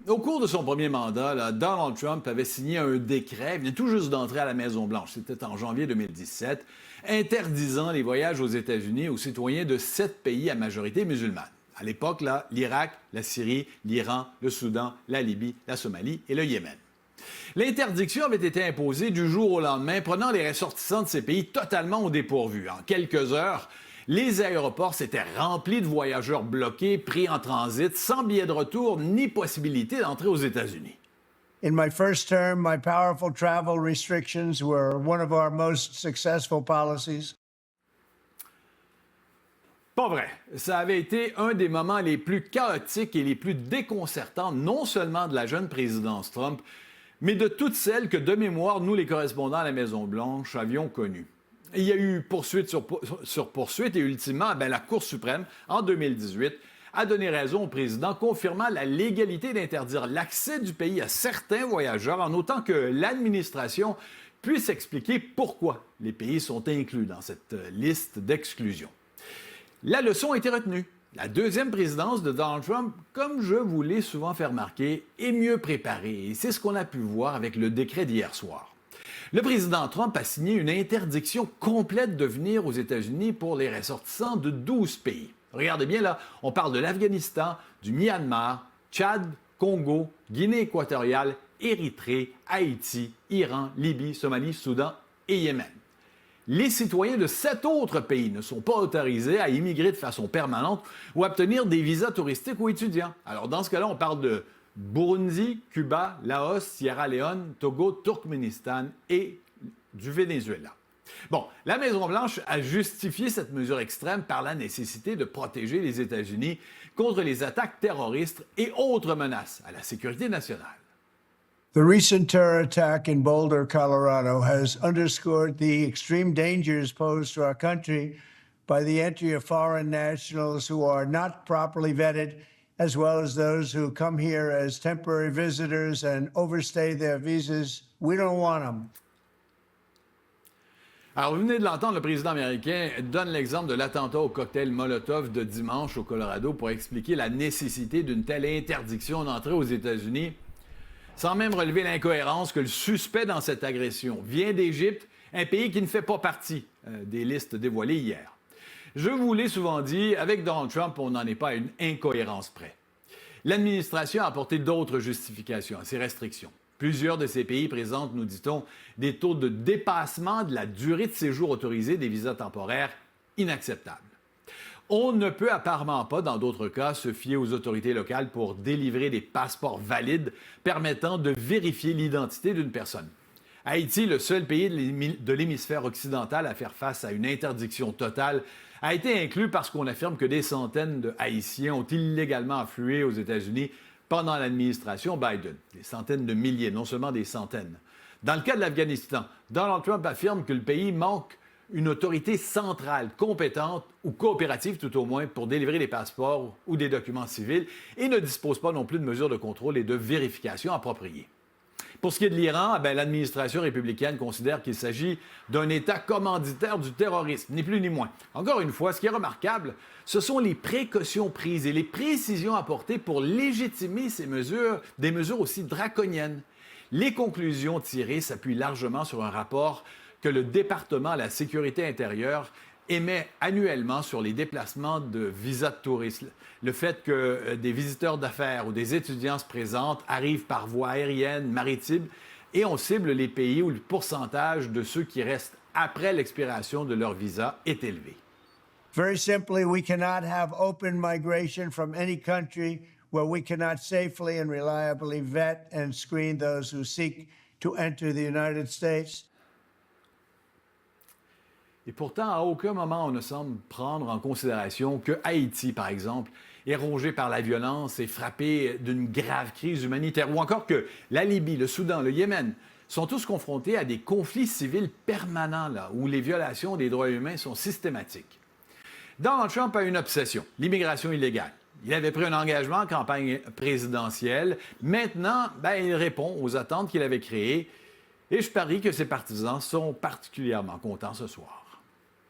Au cours de son premier mandat, là, Donald Trump avait signé un décret, il venait tout juste d'entrer à la Maison-Blanche, c'était en janvier 2017, interdisant les voyages aux États-Unis aux citoyens de 7 pays à majorité musulmane. À l'époque, là, l'Irak, la Syrie, l'Iran, le Soudan, la Libye, la Somalie et le Yémen. L'interdiction avait été imposée du jour au lendemain, prenant les ressortissants de ces pays totalement au dépourvu. En quelques heures, les aéroports s'étaient remplis de voyageurs bloqués, pris en transit, sans billet de retour ni possibilité d'entrer aux États-Unis. In my first term, my powerful travel restrictions were one of our most successful policies. Pas vrai. Ça avait été un des moments les plus chaotiques et les plus déconcertants, non seulement de la jeune présidence Trump, mais de toutes celles que, de mémoire, nous, les correspondants à la Maison-Blanche, avions connues. Il y a eu poursuite sur poursuite et, ultimement, la Cour suprême, en 2018, a donné raison au président, confirmant la légalité d'interdire l'accès du pays à certains voyageurs, en autant que l'administration puisse expliquer pourquoi les pays sont inclus dans cette liste d'exclusion. La leçon a été retenue. La deuxième présidence de Donald Trump, comme je vous l'ai souvent fait remarquer, est mieux préparée. Et c'est ce qu'on a pu voir avec le décret d'hier soir. Le président Trump a signé une interdiction complète de venir aux États-Unis pour les ressortissants de 12 pays. Regardez bien là, on parle de l'Afghanistan, du Myanmar, Tchad, Congo, Guinée équatoriale, Érythrée, Haïti, Iran, Libye, Somalie, Soudan et Yémen. Les citoyens de 7 autres pays ne sont pas autorisés à immigrer de façon permanente ou à obtenir des visas touristiques ou étudiants. Alors, dans ce cas-là, on parle de Burundi, Cuba, Laos, Sierra Leone, Togo, Turkménistan et du Venezuela. Bon, la Maison-Blanche a justifié cette mesure extrême par la nécessité de protéger les États-Unis contre les attaques terroristes et autres menaces à la sécurité nationale. The recent terror attack in Boulder, Colorado, has underscored the extreme dangers posed to our country by the entry of foreign nationals who are not properly vetted, as well as those who come here as temporary visitors and overstay their visas. We don't want them. Alors, vous venez de l'entendre, le président américain donne l'exemple de l'attentat au cocktail Molotov de dimanche au Colorado pour expliquer la nécessité d'une telle interdiction d'entrée aux États-Unis, sans même relever l'incohérence que le suspect dans cette agression vient d'Égypte, un pays qui ne fait pas partie des listes dévoilées hier. Je vous l'ai souvent dit, avec Donald Trump, on n'en est pas à une incohérence près. L'administration a apporté d'autres justifications à ces restrictions. Plusieurs de ces pays présentent, nous dit-on, des taux de dépassement de la durée de séjour autorisée des visas temporaires inacceptables. On ne peut apparemment pas, dans d'autres cas, se fier aux autorités locales pour délivrer des passeports valides permettant de vérifier l'identité d'une personne. Haïti, le seul pays de l'hémisphère occidental à faire face à une interdiction totale, a été inclus parce qu'on affirme que des centaines de Haïtiens ont illégalement afflué aux États-Unis pendant l'administration Biden. Des centaines de milliers, non seulement des centaines. Dans le cas de l'Afghanistan, Donald Trump affirme que le pays manque une autorité centrale, compétente ou coopérative tout au moins pour délivrer des passeports ou des documents civils et ne dispose pas non plus de mesures de contrôle et de vérification appropriées. Pour ce qui est de l'Iran, l'administration républicaine considère qu'il s'agit d'un État commanditaire du terrorisme, ni plus ni moins. Encore une fois, ce qui est remarquable, ce sont les précautions prises et les précisions apportées pour légitimer ces mesures, des mesures aussi draconiennes. Les conclusions tirées s'appuient largement sur un rapport que le département de la sécurité intérieure émet annuellement sur les déplacements de visas de tourisme. Le fait que des visiteurs d'affaires ou des étudiants se présentent arrivent par voie aérienne, maritime, et on cible les pays où le pourcentage de ceux qui restent après l'expiration de leur visa est élevé. Very simply, we cannot have open migration from any country where we cannot safely and reliably vet and screen those who seek to enter the United States. Et pourtant, à aucun moment on ne semble prendre en considération que Haïti, par exemple, est rongé par la violence et frappé d'une grave crise humanitaire, ou encore que la Libye, le Soudan, le Yémen sont tous confrontés à des conflits civils permanents, là, où les violations des droits humains sont systématiques. Donald Trump a une obsession, l'immigration illégale. Il avait pris un engagement en campagne présidentielle. Maintenant, il répond aux attentes qu'il avait créées. Et je parie que ses partisans sont particulièrement contents ce soir.